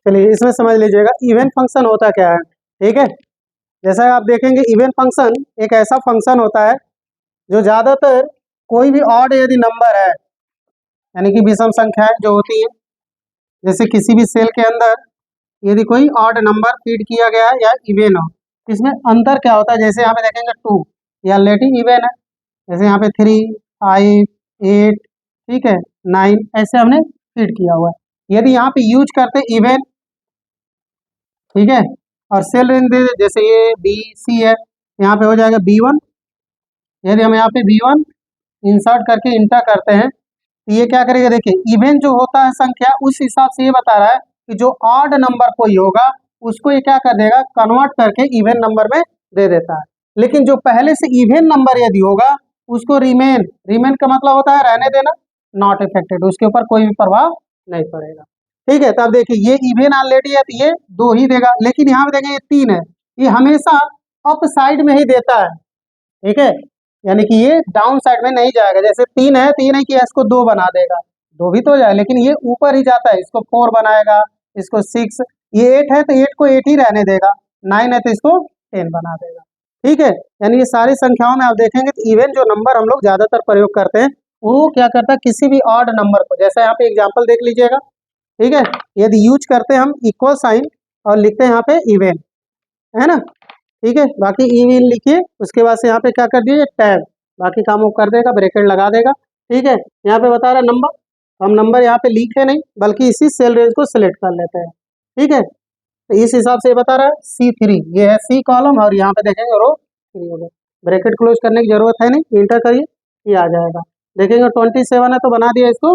चलिए इसमें समझ लीजिएगा इवन फंक्शन होता क्या है। ठीक है, जैसा आप देखेंगे इवन फंक्शन एक ऐसा फंक्शन होता है जो ज़्यादातर कोई भी ऑड यदि नंबर है, यानी कि विषम संख्याएं जो होती है, जैसे किसी भी सेल के अंदर यदि कोई ऑड नंबर फीड किया गया है या इवन हो, इसमें अंतर क्या होता है। जैसे यहाँ पे देखेंगे 2 ये ऑलरेडी इवन है, जैसे यहाँ पे 3, 5, 8, ठीक है, 9 ऐसे हमने फीड किया हुआ है। यदि यहाँ पे यूज करते इवन, ठीक है, और सेल रेंज दे जैसे ये बी सी है, यहाँ पे हो जाएगा B1। यदि हम यहाँ पे B1 इंसर्ट करके इंटर करते हैं तो ये क्या करेगा, देखिए इवन जो होता है संख्या उस हिसाब से ये बता रहा है कि जो ऑड नंबर कोई होगा उसको ये क्या कर देगा, कन्वर्ट करके इवन नंबर में दे देता है। लेकिन जो पहले से इवन नंबर यदि होगा उसको रिमेन का मतलब होता है रहने देना, नॉट इफेक्टेड, उसके ऊपर कोई भी प्रभाव नहीं पड़ेगा। ठीक है, तब देखिए ये इवन ऑलरेडी है तो ये 2 ही देगा, लेकिन यहाँ पे देखिए ये 3 है, ये हमेशा अप साइड में ही देता है। ठीक है, यानी कि ये डाउन साइड में नहीं जाएगा। जैसे 3 है तो ये नहीं कि इसको 2 बना देगा, 2 भी तो जाए, लेकिन ये ऊपर ही जाता है, इसको 4 बनाएगा, इसको 6, ये 8 है तो 8 को 8 ही रहने देगा, 9 है तो इसको 10 बना देगा। ठीक है, यानी ये सारी संख्याओं में आप देखेंगे तो इवन जो नंबर हम लोग ज्यादातर प्रयोग करते हैं वो क्या करता है, किसी भी ऑड नंबर को, जैसे यहाँ पे एग्जाम्पल देख लीजिएगा। ठीक है, यदि यूज करते हैं हम इक्वल साइन और लिखते हैं यहाँ पे इवन, है ना। ठीक है, बाकी इवन लिखिए, उसके बाद से यहाँ पे क्या कर दीजिए टैब, बाकी काम वो कर देगा, ब्रैकेट लगा देगा। ठीक है, यहाँ पे बता रहा है नंबर, हम नंबर यहाँ पे लिखे नहीं बल्कि इसी सेल रेंज को सिलेक्ट कर लेते हैं। ठीक है, तो इस हिसाब से ये बता रहा है C3, ये है C कॉलम, और यहाँ पे देखेंगे रो 3 हो गया। ब्रैकेट क्लोज करने की जरूरत है नहीं, इंटर करिए, ये आ जाएगा। देखेंगे 27 है तो बना दिया इसको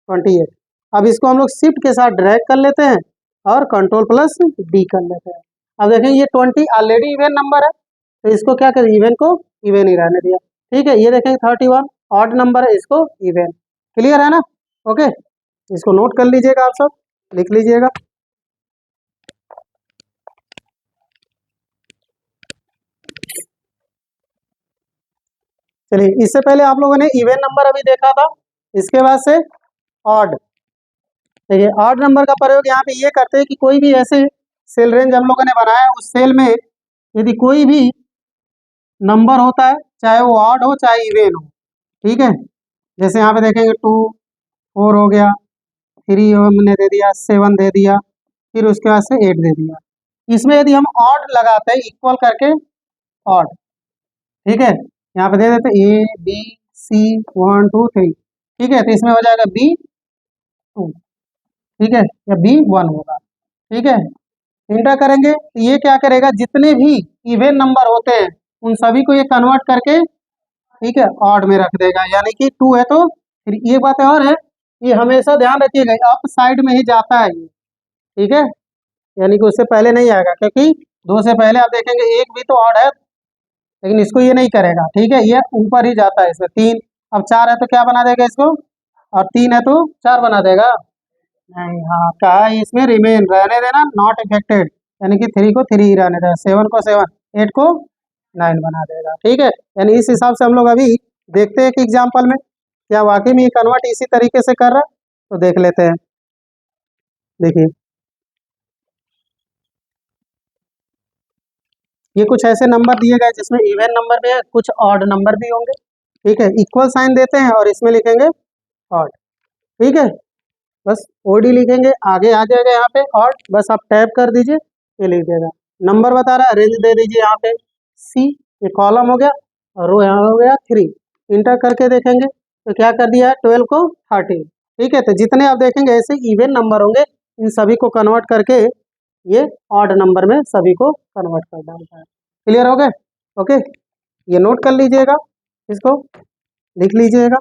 28। अब इसको हम लोग शिफ्ट के साथ ड्रैग कर लेते हैं और Ctrl+D कर लेते हैं। अब देखेंगे ये 20 ऑलरेडी इवन नंबर है तो इसको क्या करें, इवन को इवन ही रहने दिया। ठीक है, ये देखेंगे 31 ऑड नंबर है, इसको इवन। क्लियर है ना, ओके, इसको नोट कर लीजिएगा, आप सब लिख लीजिएगा। चलिए, इससे पहले आप लोगों ने इवन नंबर अभी देखा था, इसके बाद से ऑड। देखिए ऑड नंबर का प्रयोग यहाँ पे ये करते हैं कि कोई भी ऐसे सेल रेंज हम लोगों ने बनाया है, उस सेल में यदि कोई भी नंबर होता है, चाहे वो ऑड हो चाहे इवन हो। ठीक है, जैसे यहाँ पे देखेंगे 2, 4 हो गया, 3 हमने दे दिया, 7 दे दिया, फिर उसके बाद से 8 दे दिया। इसमें यदि हम ऑड लगाते हैं इक्वल करके ऑड, ठीक है, यहाँ पे दे देते ABC 1 2 3। ठीक है, तो इसमें हो जाएगा B2, ठीक है, या B1 होगा। ठीक है, इंटर करेंगे तो ये क्या करेगा, जितने भी इवन नंबर होते हैं उन सभी को ये कन्वर्ट करके, ठीक है, ऑड में रख देगा। यानी कि 2 है तो फिर ये बात और है, ये हमेशा ध्यान रखिएगा अप साइड में ही जाता है ये। ठीक है, यानी कि उससे पहले नहीं आएगा, क्योंकि 2 से पहले आप देखेंगे 1 भी तो ऑड है, लेकिन इसको ये नहीं करेगा। ठीक है, ये ऊपर ही जाता है इसमें 3। अब 4 है तो क्या बना देगा इसको, और 3 है तो 4 बना देगा नहीं, हाँ कहा इसमें रिमेन रहने देना, नॉट इफेक्टेड, यानी कि 3 को 3 ही रहने देगा, 7 को 7, 8 को 9 बना देगा। ठीक है, यानी इस हिसाब से हम लोग अभी देखते हैं कि एग्जाम्पल में क्या वाकई में ये कन्वर्ट इसी तरीके से कर रहा है, तो देख लेते हैं। देखिए ये कुछ ऐसे नंबर दिए गए जिसमें इवन नंबर भी है, कुछ ऑड नंबर भी होंगे। ठीक है, इक्वल साइन देते हैं और इसमें लिखेंगे ऑड। ठीक है, बस ओडी लिखेंगे, आगे आ जाएगा यहाँ पे ऑड, बस आप टैप कर दीजिए, ये लिख देगा। नंबर बता रहा है, रेंज दे दीजिए यहाँ पे C, ये कॉलम हो गया और रो यहाँ हो गया 3। इंटर करके देखेंगे तो क्या कर दिया है, 12 को 13। ठीक है, तो जितने आप देखेंगे ऐसे इवन नंबर होंगे, इन सभी को कन्वर्ट करके ये ऑड नंबर में सभी को कन्वर्ट कर डालता है। क्लियर हो गए, ओके, ये नोट कर लीजिएगा, इसको लिख लीजिएगा।